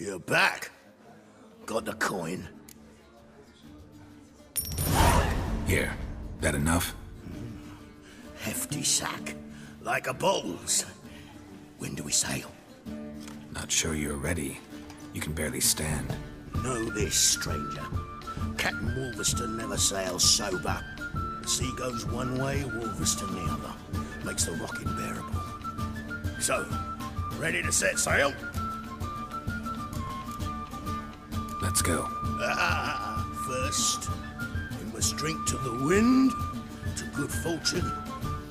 You're back. Got the coin. Here. That enough? Hefty sack. Like a bull's. When do we sail? Not sure you're ready. You can barely stand. Know this, stranger. Captain Wolverston never sails sober. The sea goes one way, Wolverston the other. Makes the rocket bearable. So, ready to set sail? Let's go. First, we must drink to the wind, to good fortune,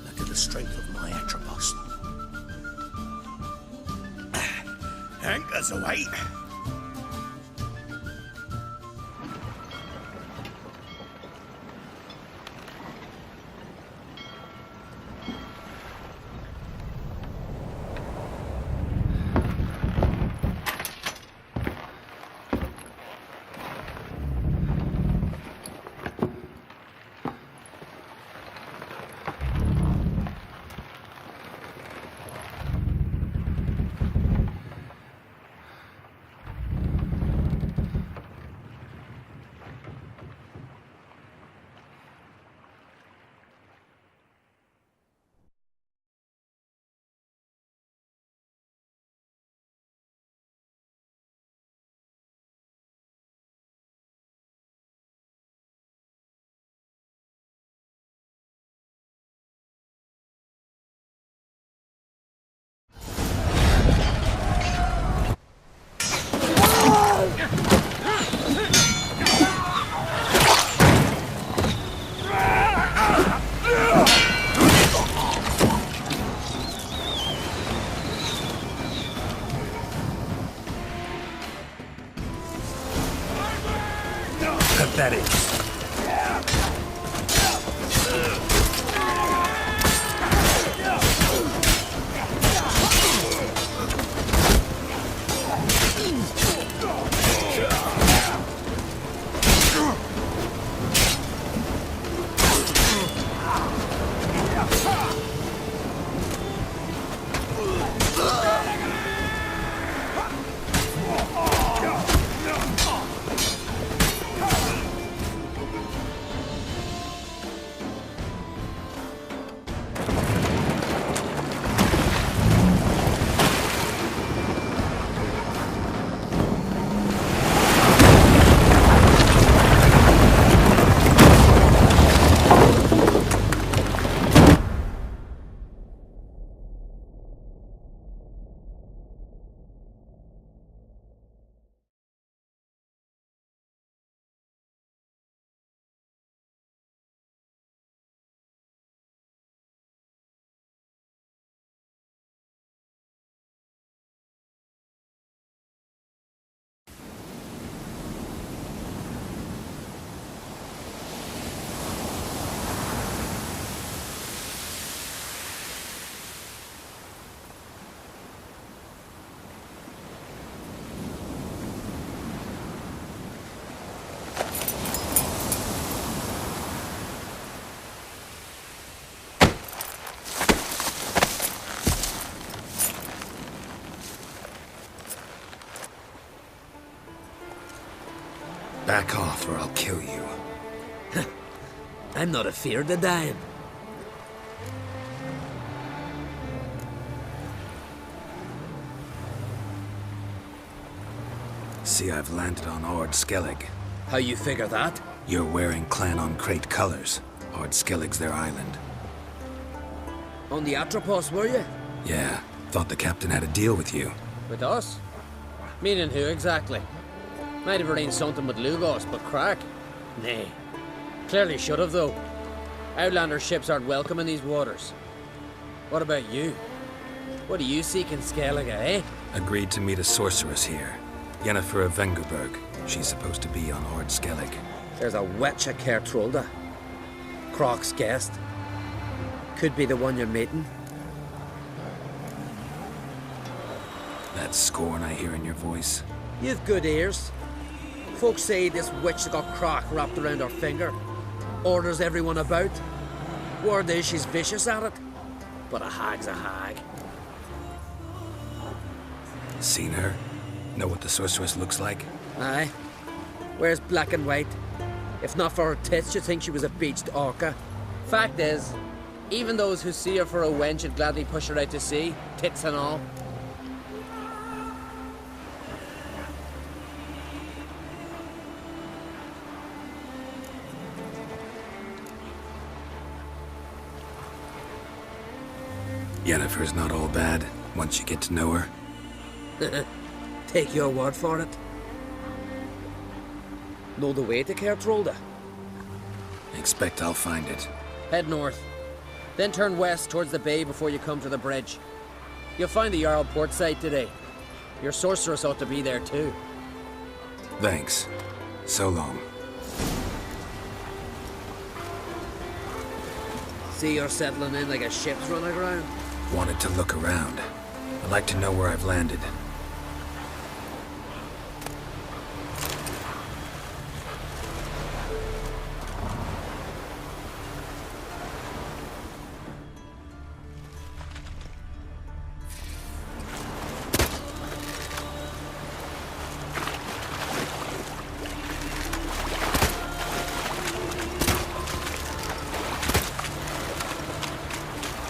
and to the strength of my Atropos. Anchors away. Pathetic. Back off or I'll kill you. I'm not afeard of dying. See, I've landed on Skellige. How you figure that? You're wearing Clan on Crate colors. Skellige's their island. On the Atropos, were you? Yeah, thought the captain had a deal with you. With us? Meaning who exactly? Might have arranged something with Lugos, but crack? Nay. Clearly should have, though. Outlander ships aren't welcome in these waters. What about you? What do you seek in Skellige, eh? Agreed to meet a sorceress here. Yennefer of Vengerberg. She's supposed to be on Skellige. There's a wetcha Kertrolda. Croc's guest. Could be the one you're meeting. That scorn I hear in your voice. You've good ears. Folks say this witch that got Croc wrapped around her finger. Orders everyone about. Word is she's vicious at it. But a hag's a hag. Seen her? Know what the sorceress looks like? Aye. Wears black and white. If not for her tits, you'd think she was a beached orca. Fact is, even those who see her for a wench would gladly push her out to sea, tits and all. Yennefer's not all bad, once you get to know her. Take your word for it. Know the way to Kertrolda? Expect I'll find it. Head north. Then turn west towards the bay before you come to the bridge. You'll find the Jarl port site today. Your sorceress ought to be there too. Thanks. So long. See you're settling in like a ship's run aground? Wanted to look around. I'd like to know where I've landed.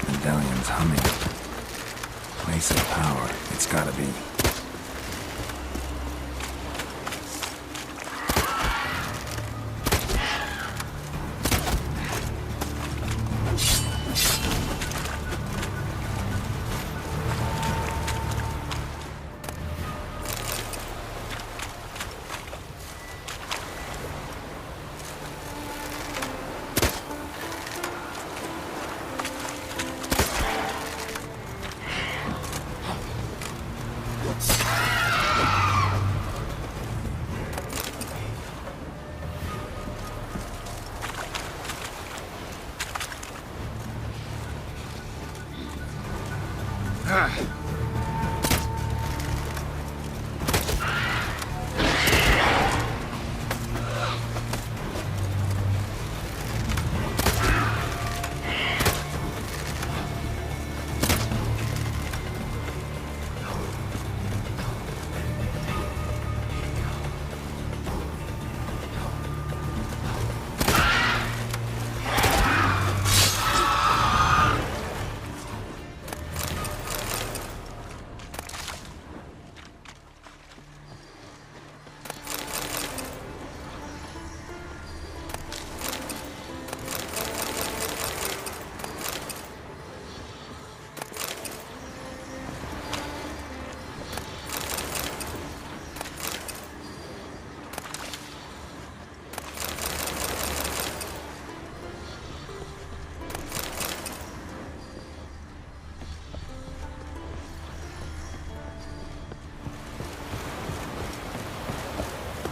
Medallion's humming. Place of power, it's gotta be.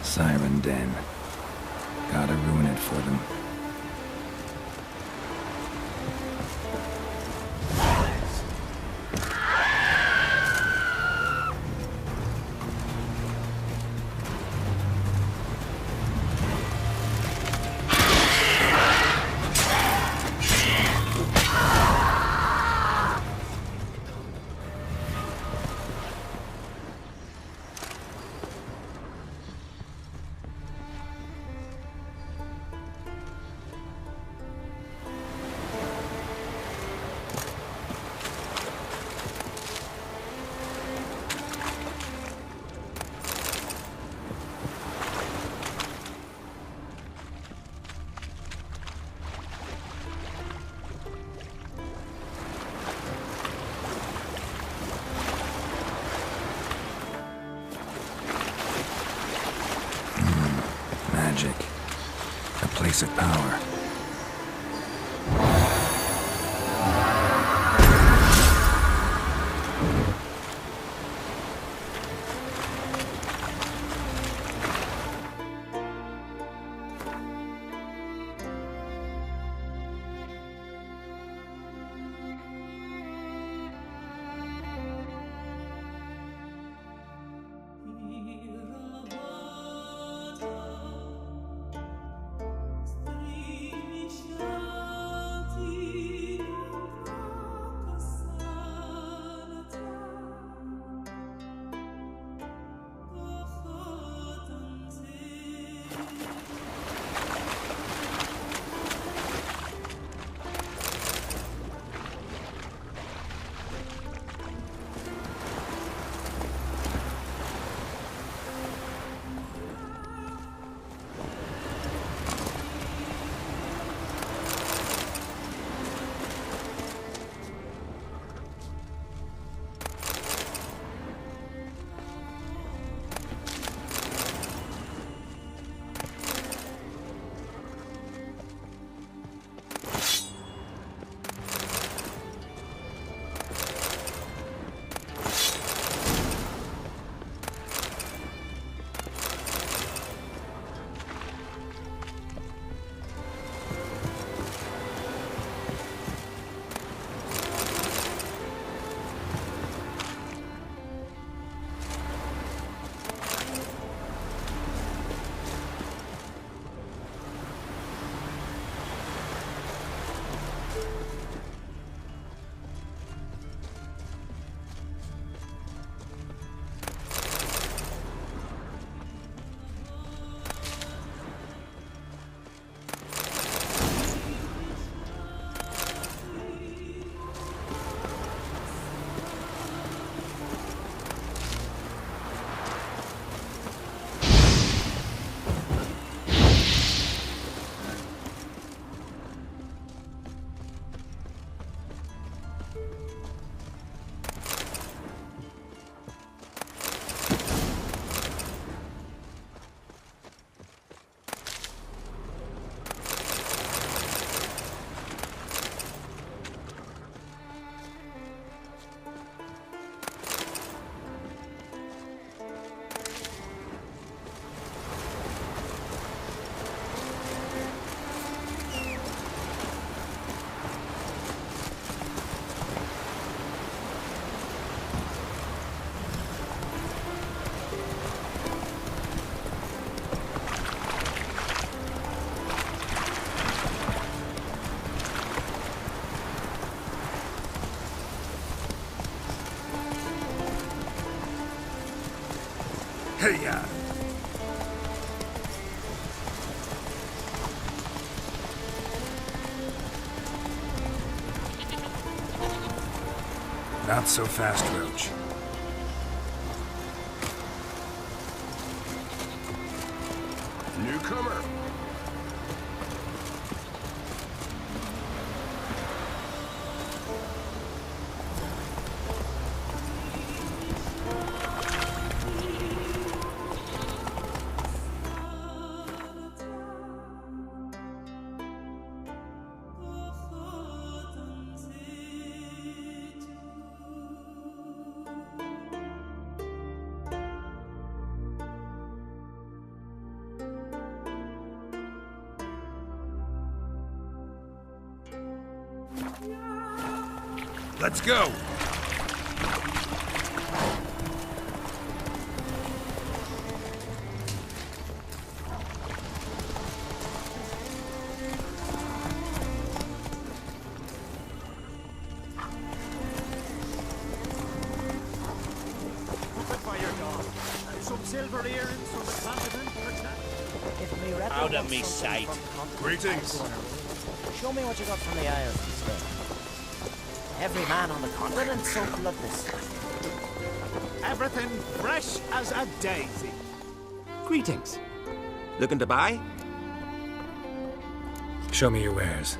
Siren Den. Gotta ruin it for them. Magic. A place of power. Hey, ya! Not so fast, Roach. Newcomer. Let's go! Some silver earrings from the continent, perchance? Out of me sight. Greetings. Show me what you got from the Isles this day. Every man on the continent so bloodless. Everything fresh as a daisy. Greetings. Looking to buy? Show me your wares.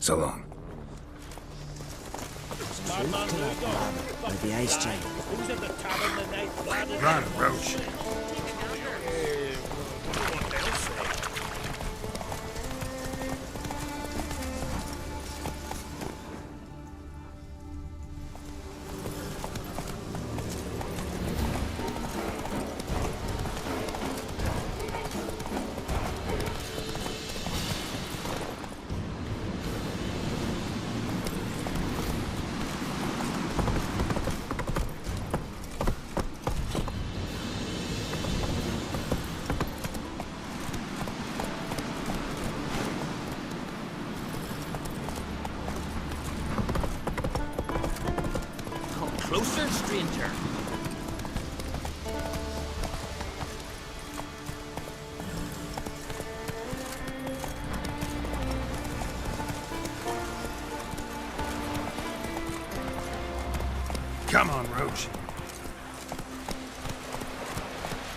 So long. With the ice giant. Who's at the tavern tonight? Run, Roach. Closer, stranger. Come on, Roach.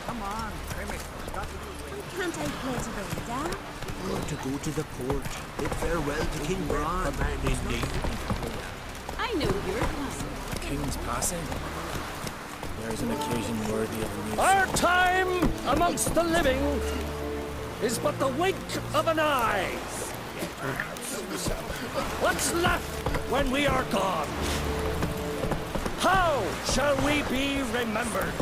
Come on, Trimmy. Can't I play to the leader? To go to the port. Bid farewell to King Bran. I know you're passing. King's passing. There's an occasion worthy of a news. Our time amongst the living is but the wink of an eye. What's left when we are gone? How shall we be remembered?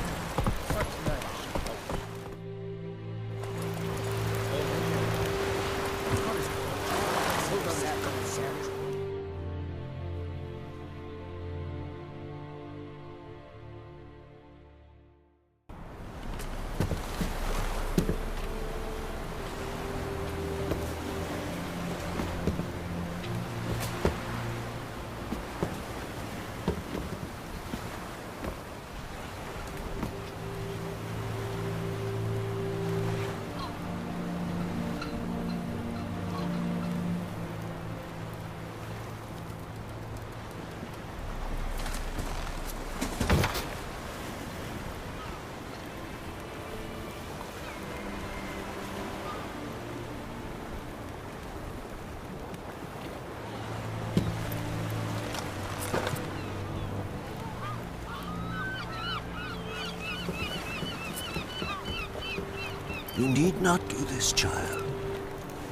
You need not do this, child.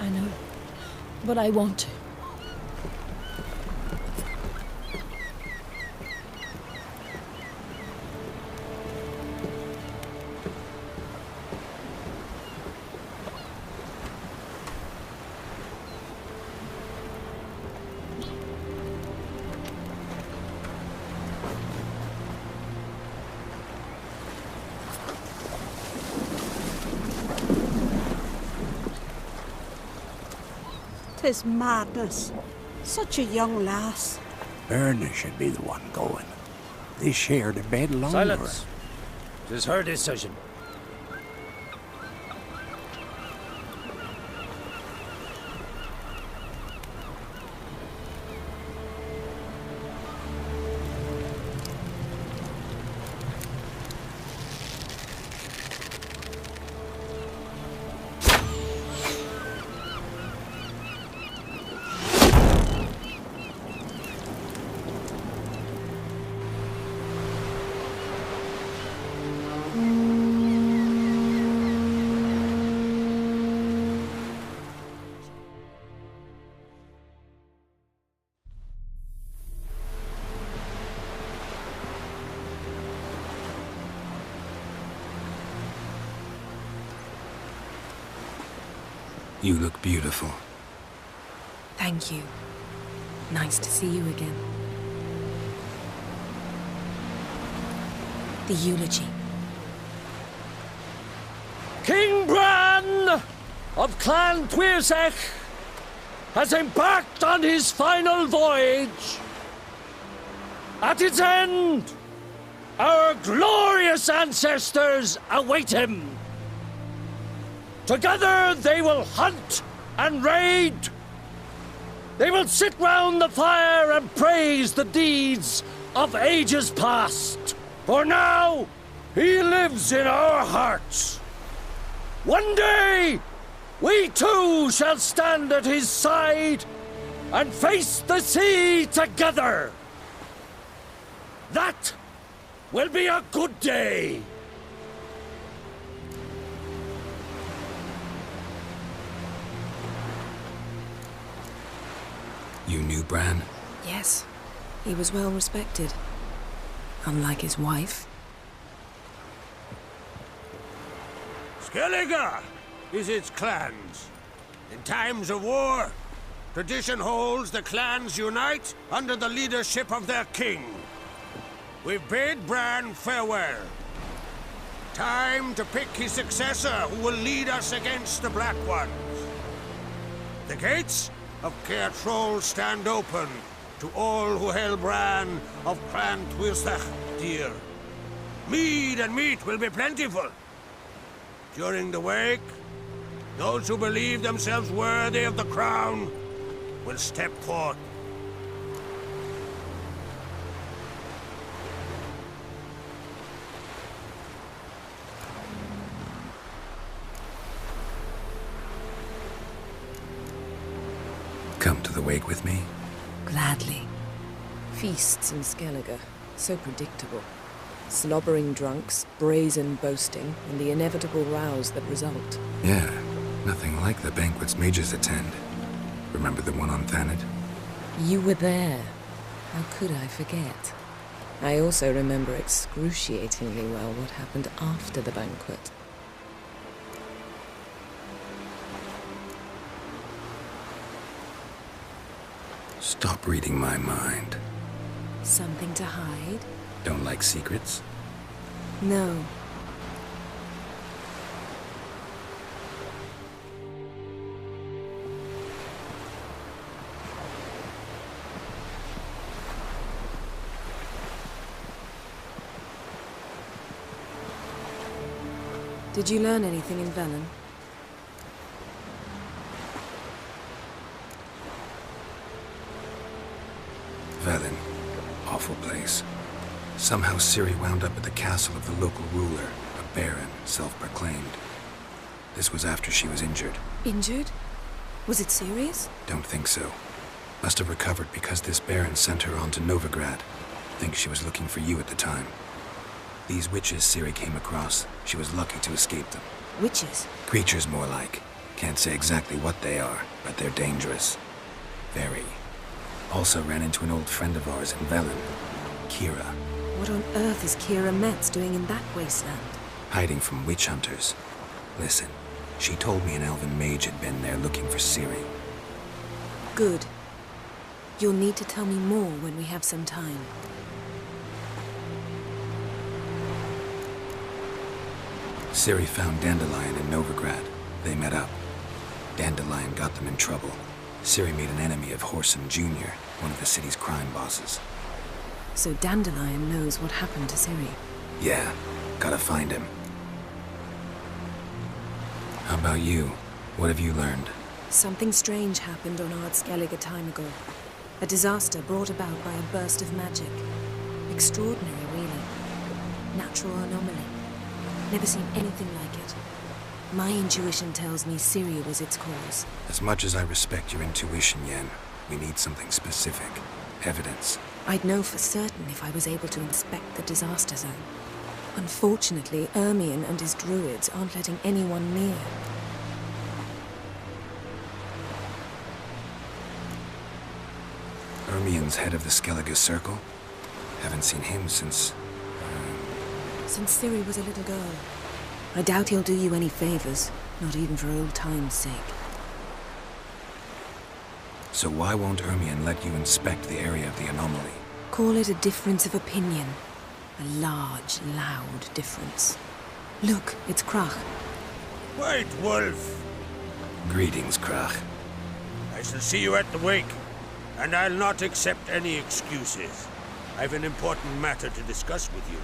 I know, but I want to. Tis madness. Such a young lass. Erna should be the one going. They shared a bed longer. Silence. 'Tis her decision. You look beautiful. Thank you. Nice to see you again. The eulogy. King Bran of Clan Tuirsech has embarked on his final voyage. At its end, our glorious ancestors await him. Together they will hunt and raid. They will sit round the fire and praise the deeds of ages past. For now, he lives in our hearts. One day, we too shall stand at his side and face the sea together. That will be a good day. You knew Bran? Yes, he was well respected. Unlike his wife. Skellige is its clans. In times of war, tradition holds the clans unite under the leadership of their king. We've bid Bran farewell. Time to pick his successor who will lead us against the Black Ones. The gates of Caer Troll stand open to all who held Bran of Clan Tuirsech dear. Mead and meat will be plentiful. During the wake, those who believe themselves worthy of the crown will step forth. Come to the wake with me? Gladly. Feasts in Skellige, so predictable. Slobbering drunks, brazen boasting, and the inevitable rows that result. Yeah, nothing like the banquets mages attend. Remember the one on Thanet? You were there. How could I forget? I also remember excruciatingly well what happened after the banquet. Stop reading my mind. Something to hide? Don't like secrets? No. Did you learn anything in Velen? Velen. Awful place. Somehow Ciri wound up at the castle of the local ruler, a baron, self-proclaimed. This was after she was injured. Injured? Was it serious? Don't think so. Must have recovered because this baron sent her on to Novigrad. Think she was looking for you at the time. These witches Ciri came across, she was lucky to escape them. Witches? Creatures, more like. Can't say exactly what they are, but they're dangerous. Very. Also ran into an old friend of ours in Velen, Kira. What on earth is Kira Metz doing in that wasteland? Hiding from witch hunters. Listen, she told me an elven mage had been there looking for Ciri. Good. You'll need to tell me more when we have some time. Ciri found Dandelion in Novigrad. They met up. Dandelion got them in trouble. Ciri made an enemy of Whoreson Jr., one of the city's crime bosses. So Dandelion knows what happened to Ciri? Yeah, gotta find him. How about you? What have you learned? Something strange happened on Ard Skellige a time ago. A disaster brought about by a burst of magic. Extraordinary, really. Natural anomaly. Never seen anything like it. My intuition tells me Ciri was its cause. As much as I respect your intuition, Yen, we need something specific. Evidence. I'd know for certain if I was able to inspect the disaster zone. Unfortunately, Ermion and his druids aren't letting anyone near. Ermion's head of the Skellige Circle? Haven't seen him since... Since Ciri was a little girl. I doubt he'll do you any favors, not even for old time's sake. So why won't Ermion let you inspect the area of the anomaly? Call it a difference of opinion. A large, loud difference. Look, it's Krach. Wait, Wolf. Greetings, Krach. I shall see you at the wake, and I'll not accept any excuses. I've an important matter to discuss with you.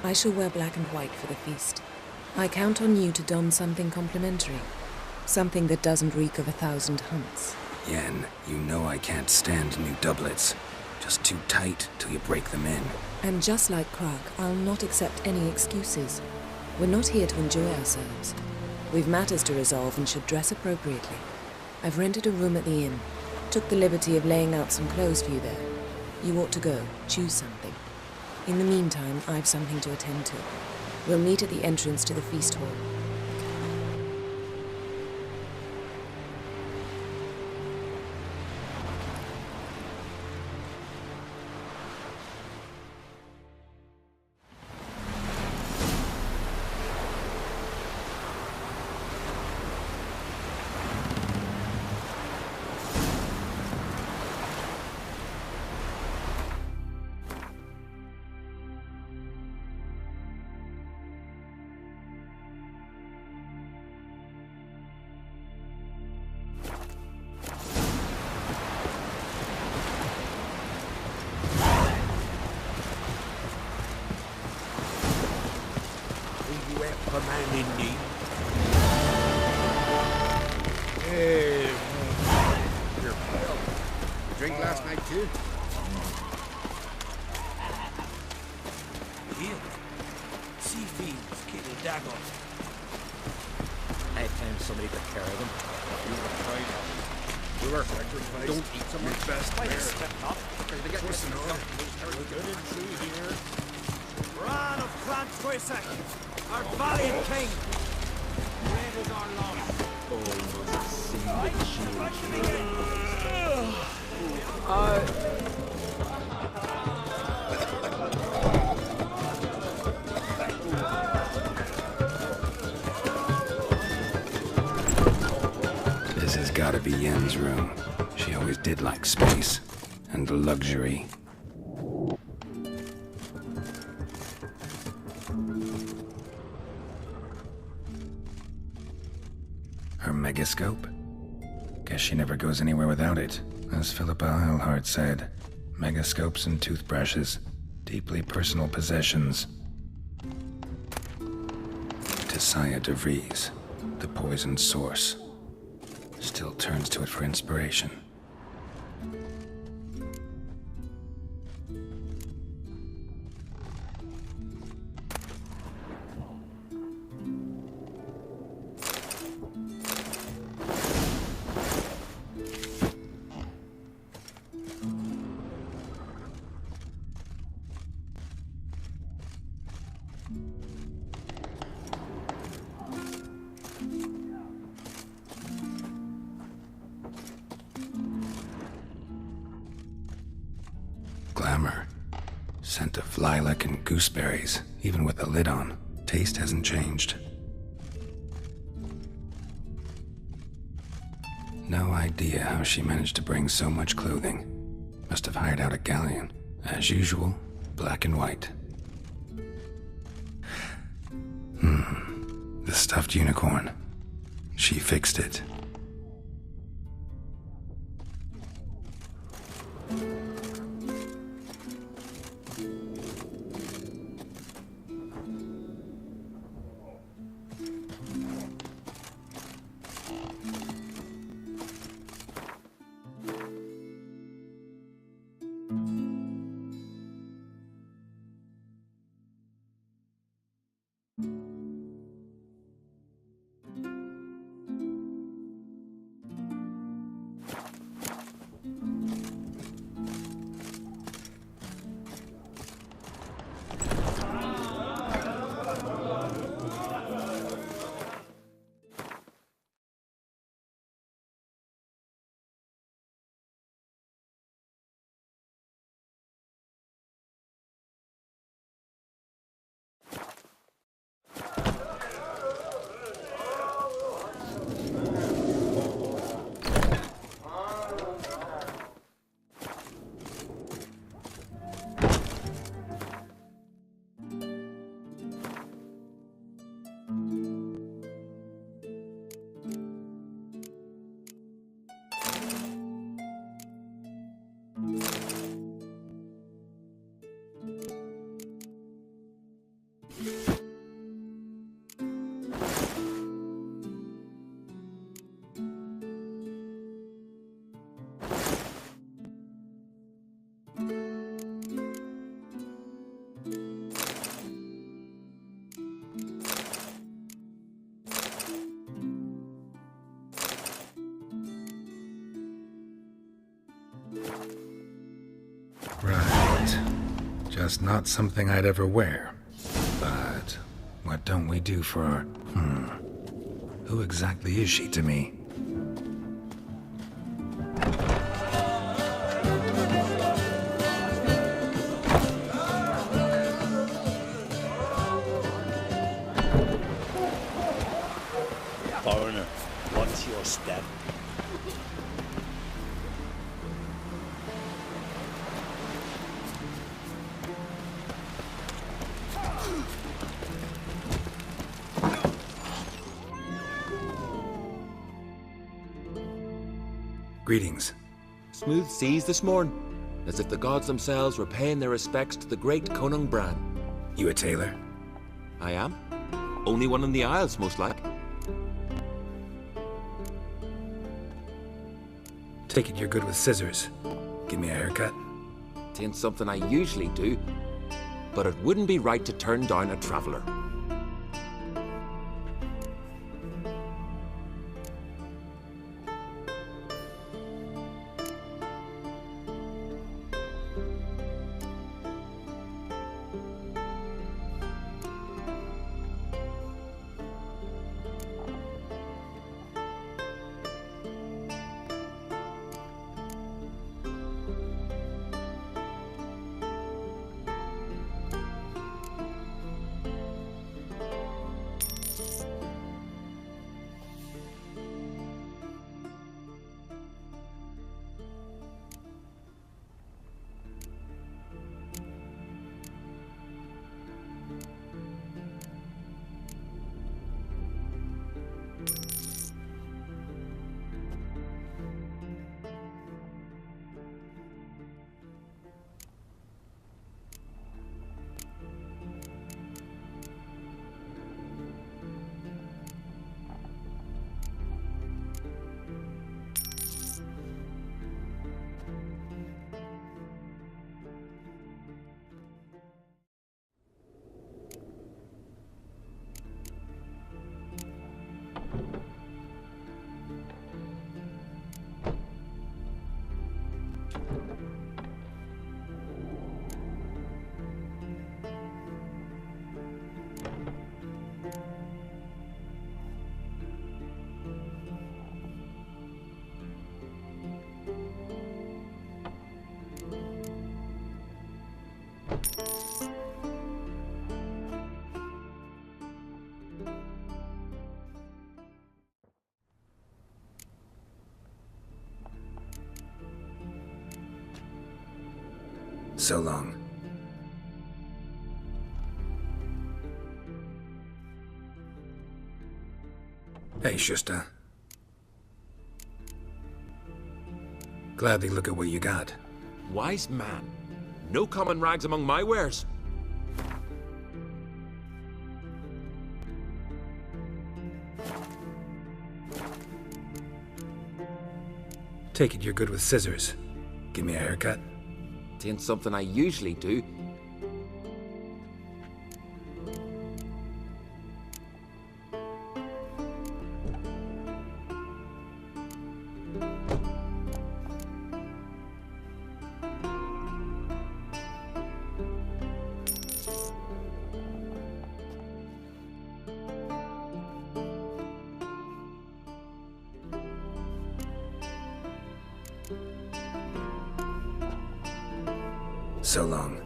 I shall wear black and white for the feast. I count on you to don something complimentary. Something that doesn't reek of 1,000 hunts. Yen, you know I can't stand new doublets. Just too tight till you break them in. And just like Krach, I'll not accept any excuses. We're not here to enjoy ourselves. We've matters to resolve and should dress appropriately. I've rented a room at the inn. Took the liberty of laying out some clothes for you there. You ought to go. Choose something. In the meantime, I've something to attend to. We'll meet at the entrance to the feast hall. Man in need. Your pal. Drink last night too? Here. Sea fiends, kittle dagger. I found somebody to take care of them. You were tried. You were sacrificed. Don't eat someone's best Why bear. step up? They get Listen, good and true here. Bran of Clan Twisak, our valiant king. Red is our love. This has gotta be Yen's room. She always did like space. And luxury. Her megascope? Guess she never goes anywhere without it. As Philippa Eilhart said, megascopes and toothbrushes, deeply personal possessions. Tessia de Vries, the poisoned source, still turns to it for inspiration. Scent of lilac and gooseberries, even with the lid on. Taste hasn't changed. No idea how she managed to bring so much clothing. Must have hired out a galleon. As usual, black and white. The stuffed unicorn. She fixed it. Right. Just not something I'd ever wear. But what don't we do for our... Who exactly is she to me? Foreigner, watch your step. Greetings. Smooth seas this morn, as if the gods themselves were paying their respects to the great Conung Bran. You a tailor? I am. Only one in the Isles, most like. Take it you're good with scissors. Give me a haircut. Tain't something I usually do, but it wouldn't be right to turn down a traveller. So long. Hey, Shusta. Gladly look at what you got. Wise man. No common rags among my wares. Take it you're good with scissors. Give me a haircut. Ain't something I usually do. So long.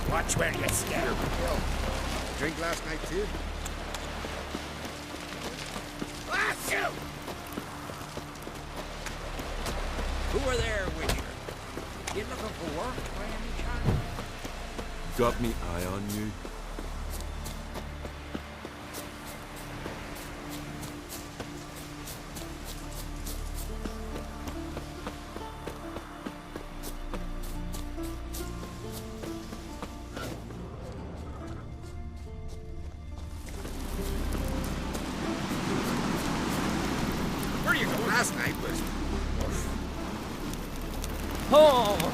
Watch where you step. Drink last night too? Ah, shoot! Who are there with you? You looking for work by any chance? Got me eye on you. Where you going? Last night was... Oh!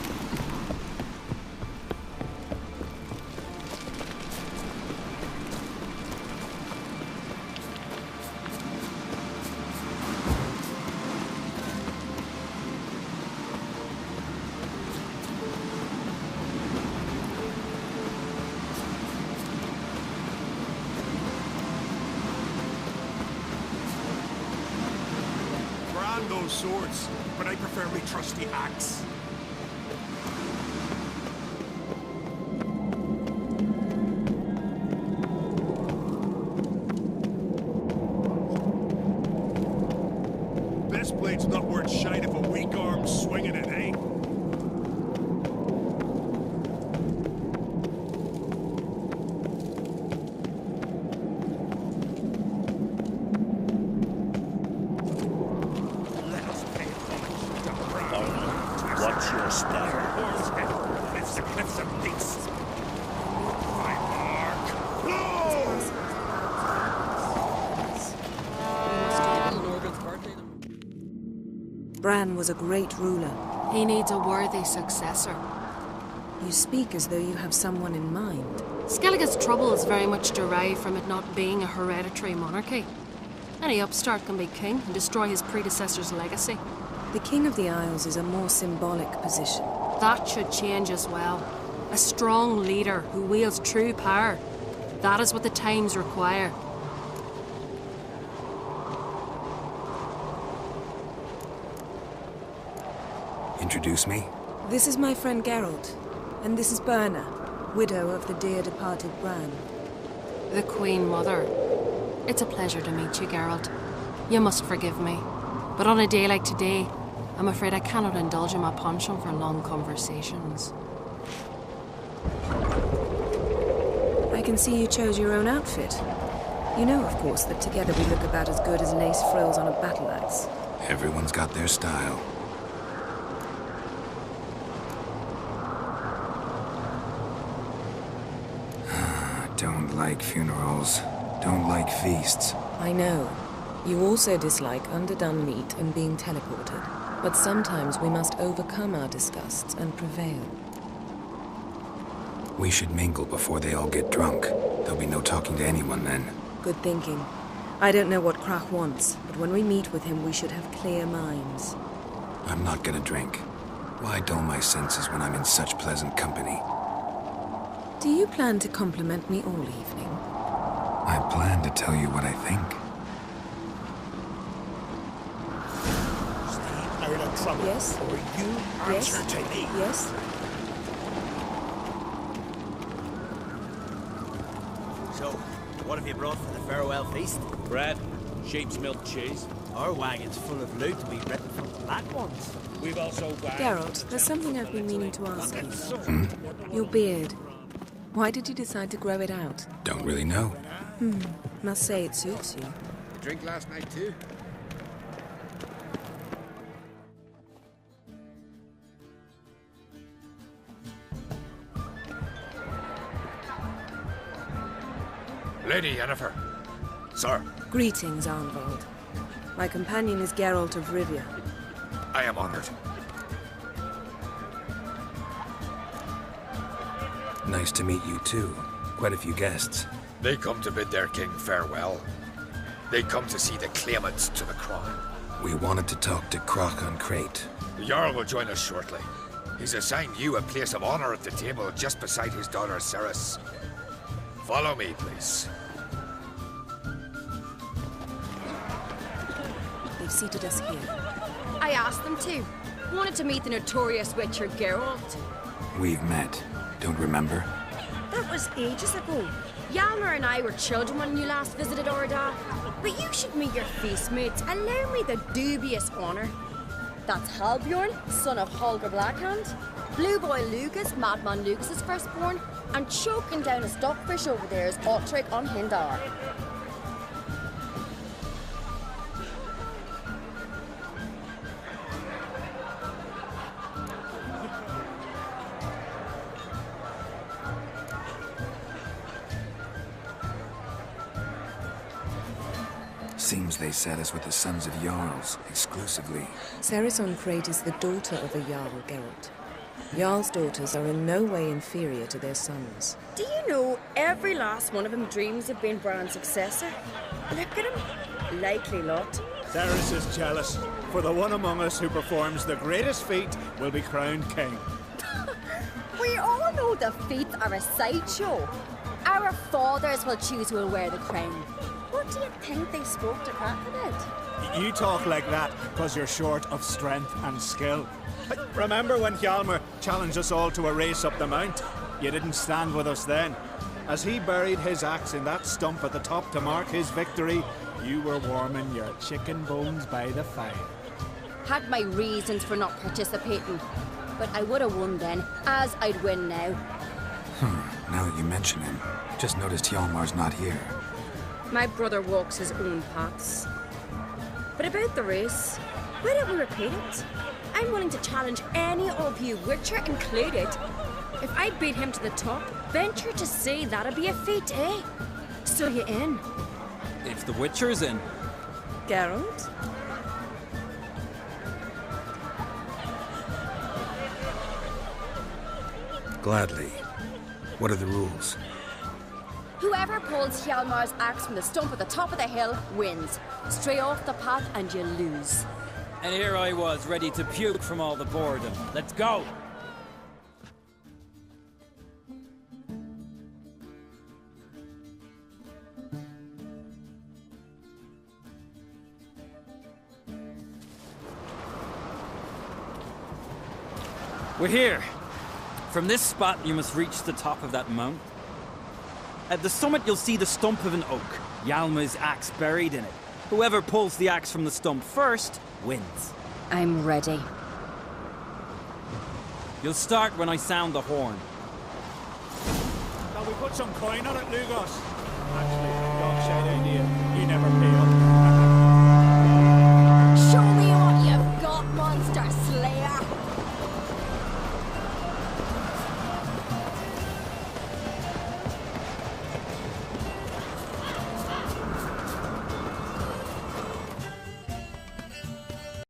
Brand those swords, but I prefer me trusty axe. This blade's not worth shite if a weak arm's swinging it, eh? Let us pay homage to Brown. Watch your step. Horsehead, it's the cliffs of beasts. My mark. Blow! Bran was a great ruler. He needs a worthy successor. You speak as though you have someone in mind. Skellige's troubles very much derive from it not being a hereditary monarchy. Any upstart can be king and destroy his predecessor's legacy. The King of the Isles is a more symbolic position. That should change as well. A strong leader who wields true power. That is what the times require. Introduce me? This is my friend Geralt, and this is Berna, widow of the dear departed Bran. The Queen Mother. It's a pleasure to meet you, Geralt. You must forgive me, but on a day like today, I'm afraid I cannot indulge in my penchant for long conversations. I can see you chose your own outfit. You know, of course, that together we look about as good as lace frills on a battle axe. Everyone's got their style. Don't like funerals. Don't like feasts. I know. You also dislike underdone meat and being teleported. But sometimes we must overcome our disgusts and prevail. We should mingle before they all get drunk. There'll be no talking to anyone then. Good thinking. I don't know what Krach wants, but when we meet with him, we should have clear minds. I'm not gonna drink. Why dull my senses when I'm in such pleasant company? Do you plan to compliment me all evening? I plan to tell you what I think. Stay out of trouble. Yes? Or you answer to me. Yes? So, What have you brought for the farewell feast? Bread, sheep's milk cheese. Our wagon's full of loot to be written from the black ones. We've also Geralt, there's something I've been meaning to ask you. Your beard. Why did you decide to grow it out? Don't really know. Must say it suits you. You drink last night too? Lady Yennefer. Sir. Greetings, Arnvald. My companion is Geralt of Rivia. I am honored. Nice to meet you too. Quite a few guests. They come to bid their king farewell. They come to see the claimants to the crown. We wanted to talk to Croc on Crate. The Jarl will join us shortly. He's assigned you a place of honor at the table just beside his daughter Ceres. Follow me, please. They've seated us here. I asked them to. Wanted to meet the notorious witcher Geralt. We've met. Don't remember? That was ages ago. Hjalmar and I were children when you last visited Orda. But you should meet your feast mates. Allow me the dubious honor. That's Halbjorn, son of Holger Blackhand. Blue Boy Lucas, Madman Lucas's firstborn. And choking down a stockfish over there is Otric on Hindar. Seems they set us with the sons of Jarls, exclusively. Ceres on Crate is the daughter of a Jarl, Geralt. Jarl's daughters are in no way inferior to their sons. Do you know every last one of them dreams of being Bran's successor? Look at him. Likely lot. Ceres is jealous, for the one among us who performs the greatest feat will be crowned king. We all know the feats are a sideshow. Our fathers will choose who will wear the crown. What do you think they spoke to Crack about? You talk like that because you're short of strength and skill. Remember when Hjalmar challenged us all to a race up the mount? You didn't stand with us then. As he buried his axe in that stump at the top to mark his victory, you were warming your chicken bones by the fire. Had my reasons for not participating, but I would have won then, as I'd win now. Now that you mention him, just noticed Hjalmar's not here. My brother walks his own paths. But about the race, why don't we repeat it? I'm willing to challenge any of you, Witcher included. If I beat him to the top, venture to say that'd be a feat, eh? So you in? If the Witcher's in. Geralt? Gladly. What are the rules? Whoever pulls Hjalmar's axe from the stump at the top of the hill wins. Stray off the path and you lose. And here I was, ready to puke from all the boredom. Let's go! We're here. From this spot, you must reach the top of that mount. At the summit, you'll see the stump of an oak. Hjalmar's axe buried in it. Whoever pulls the axe from the stump first wins. I'm ready. You'll start when I sound the horn. Shall we put some coin on it, Lugos? Actually, dog shite idea. You never pay up.